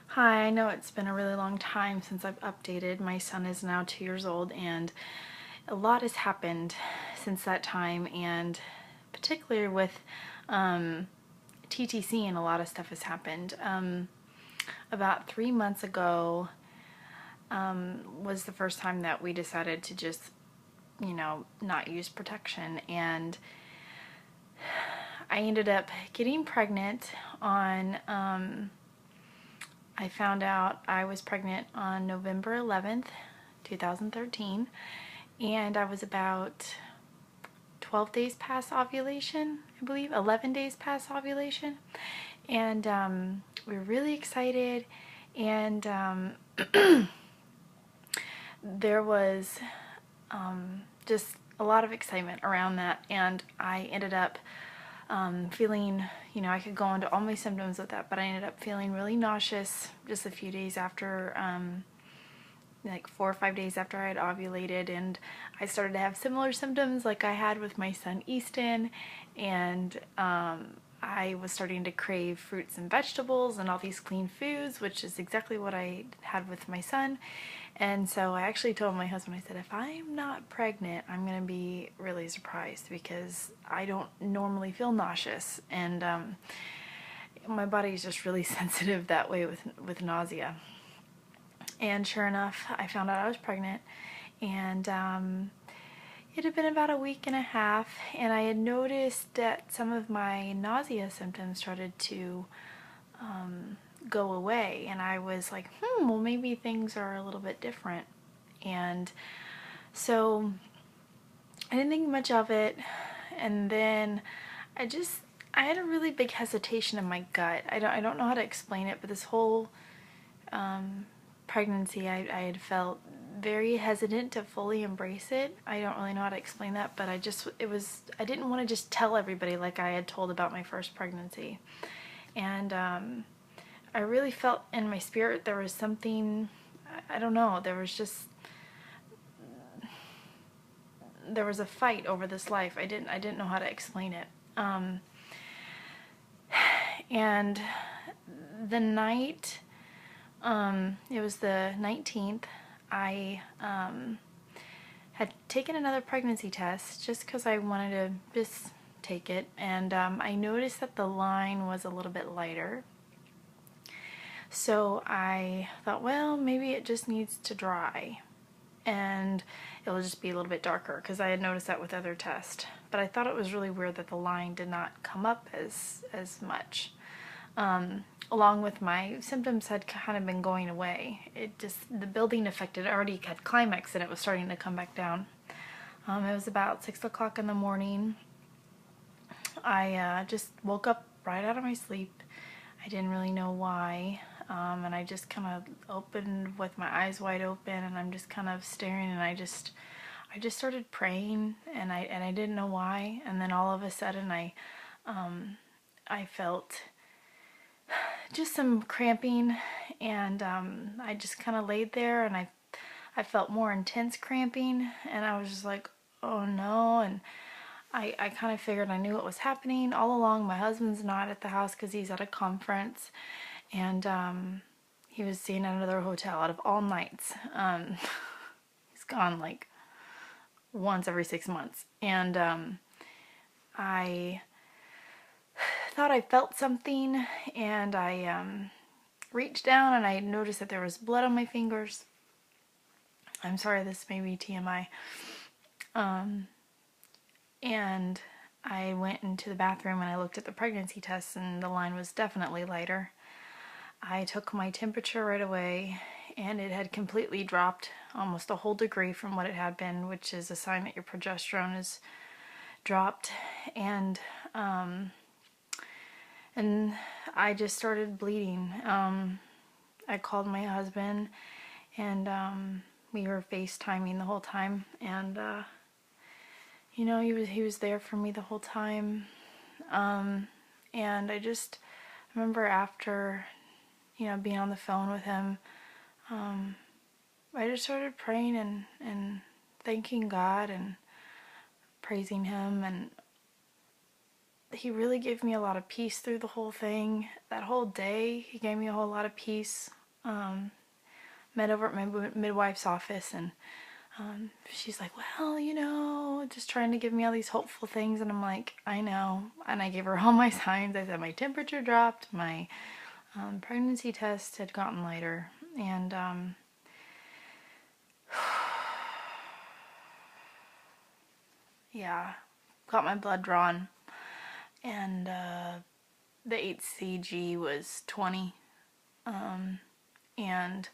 Hi, I know it's been a really long time since I've updated. My son is now 2 years old, and a lot has happened since that time, and particularly with TTC, and a lot of stuff has happened. About 3 months ago was the first time that we decided to just, not use protection, and I ended up getting pregnant on I found out I was pregnant on November 11th, 2013, and I was about 12 days past ovulation, I believe, 11 days past ovulation. And we were really excited, and there was just a lot of excitement around that, and I ended up feeling, I could go into all my symptoms with that, but I ended up feeling really nauseous just a few days after, like 4 or 5 days after I had ovulated, and I started to have similar symptoms like I had with my son Easton, and I was starting to crave fruits and vegetables and all these clean foods, which is exactly what I had with my son. And so I actually told my husband, I said, if I'm not pregnant, I'm going to be really surprised, because I don't normally feel nauseous, and my body is just really sensitive that way with nausea. And sure enough, I found out I was pregnant, and it had been about a week and a half, and I had noticed that some of my nausea symptoms started to go away, and I was like, well, maybe things are a little bit different. And so I didn't think much of it, and then I had a really big hesitation in my gut. I don't know how to explain it, but this whole pregnancy, I had felt very hesitant to fully embrace it. I don't really know how to explain that, but I didn't want to just tell everybody like I had told about my first pregnancy. And I really felt in my spirit there was something, I don't know, there was a fight over this life. I didn't know how to explain it. And the night, it was the 19th, I had taken another pregnancy test just because I wanted to just take it, and I noticed that the line was a little bit lighter. So I thought, well, maybe it just needs to dry, and it'll just be a little bit darker, because I had noticed that with other tests. But I thought it was really weird that the line did not come up as much. Along with my symptoms had kind of been going away. The building effect had already had climax, and it was starting to come back down. It was about 6 o'clock in the morning. I just woke up right out of my sleep. I didn't really know why. And I just kind of opened with my eyes wide open, and I'm just kind of staring, and I just started praying, and I didn't know why. And then all of a sudden I felt just some cramping, and I just kind of laid there, and I felt more intense cramping, and I was just like, oh no. And I kind of figured I knew what was happening all along. My husband's not at the house because he's at a conference, and he was staying at another hotel out of all nights. He's gone like once every 6 months, and I thought I felt something, and I reached down, and I noticed that there was blood on my fingers. I'm sorry, this may be TMI. And I went into the bathroom, and I looked at the pregnancy tests, and the line was definitely lighter. I took my temperature right away, and it had completely dropped, almost a whole degree from what it had been, which is a sign that your progesterone is dropped. And I just started bleeding. I called my husband, and we were FaceTiming the whole time, and he was there for me the whole time. And I just remember after, being on the phone with him, I just started praying and thanking God and praising him, and he really gave me a lot of peace through the whole thing. That whole day, he gave me a whole lot of peace. Met over at my midwife's office, and she's like, well, you know, just trying to give me all these hopeful things. And I'm like, I know. And I gave her all my signs. I said my temperature dropped, my pregnancy test had gotten lighter, and yeah, got my blood drawn, and the HCG was 20, and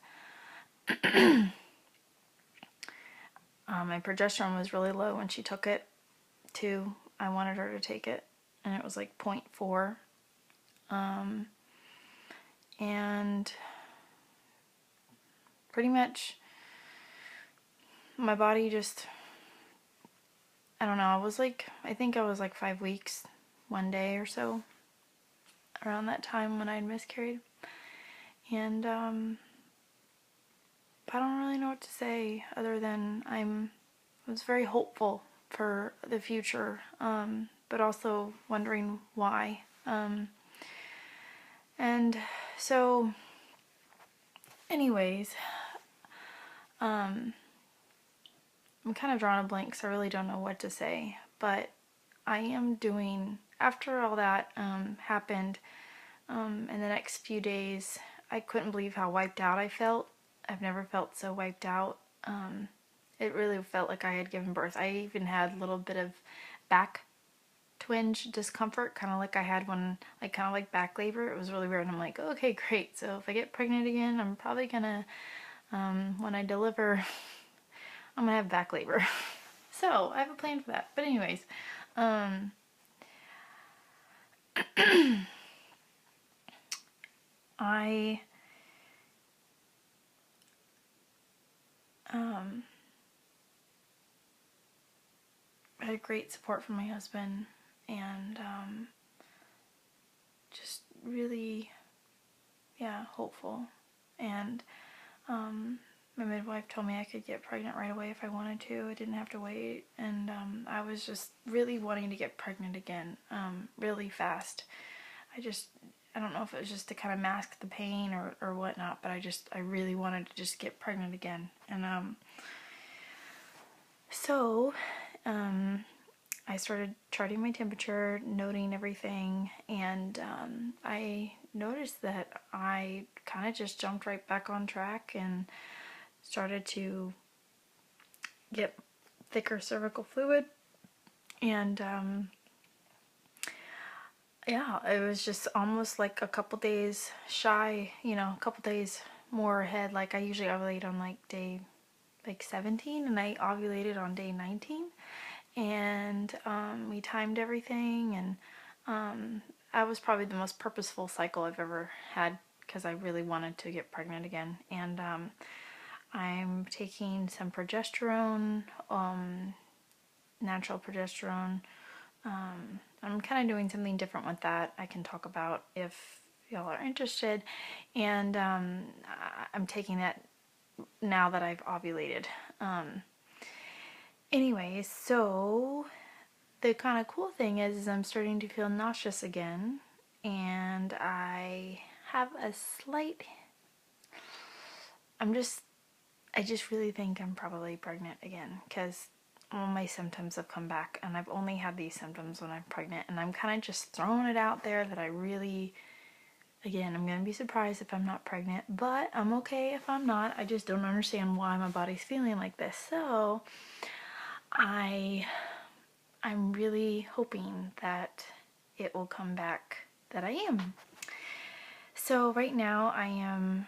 my progesterone was really low when she took it too. I wanted her to take it, and it was like 0.4, and pretty much my body just, I don't know, I think I was like 5 weeks one day or so around that time when I had miscarried. And I don't really know what to say other than I was very hopeful for the future, but also wondering why. And so anyways, I'm kind of drawing a blank, so I really don't know what to say, but I am doing, after all that happened, in the next few days, I couldn't believe how wiped out I felt. I've never felt so wiped out. It really felt like I had given birth. I even had a little bit of back twinge discomfort, kind of like I had when, like, kind of like back labor. It was really weird, and I'm like, okay, great. So if I get pregnant again, I'm probably gonna, when I deliver, I'm gonna have back labor. So I have a plan for that. But anyways, I had great support from my husband, and just really, yeah, hopeful. And my midwife told me I could get pregnant right away if I wanted to. I didn't have to wait, and I was just really wanting to get pregnant again, really fast. I don't know if it was just to kind of mask the pain or whatnot, but I really wanted to just get pregnant again. And so I started charting my temperature, noting everything, and I noticed that I kind of just jumped right back on track and started to get thicker cervical fluid. And yeah, it was just almost like a couple days shy, you know, a couple days more ahead. Like I usually ovulate on like day 17, and I ovulated on day 19. And we timed everything, and that was probably the most purposeful cycle I've ever had, because I really wanted to get pregnant again. And I'm taking some progesterone, natural progesterone. I'm kind of doing something different with that I can talk about if y'all are interested. And I'm taking that now that I've ovulated. Anyways, so the kind of cool thing is I'm starting to feel nauseous again, and I have a slight, I just really think I'm probably pregnant again, because all my symptoms have come back, and I've only had these symptoms when I'm pregnant, and I'm kind of just throwing it out there that I really, again, I'm going to be surprised if I'm not pregnant, but I'm okay if I'm not. I just don't understand why my body's feeling like this. So I'm really hoping that it will come back that I am. So right now I am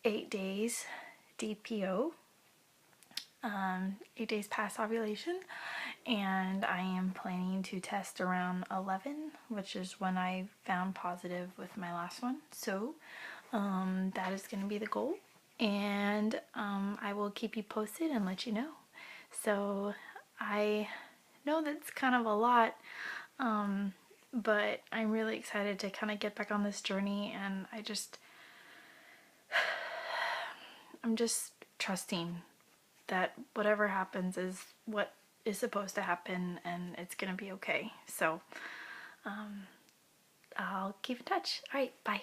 8 days DPO, 8 days past ovulation, and I am planning to test around 11, which is when I found positive with my last one. So that is going to be the goal, and I will keep you posted and let you know. So I know that's kind of a lot, but I'm really excited to kind of get back on this journey, and I'm just trusting that whatever happens is what is supposed to happen and it's gonna be okay. So I'll keep in touch. All right, bye.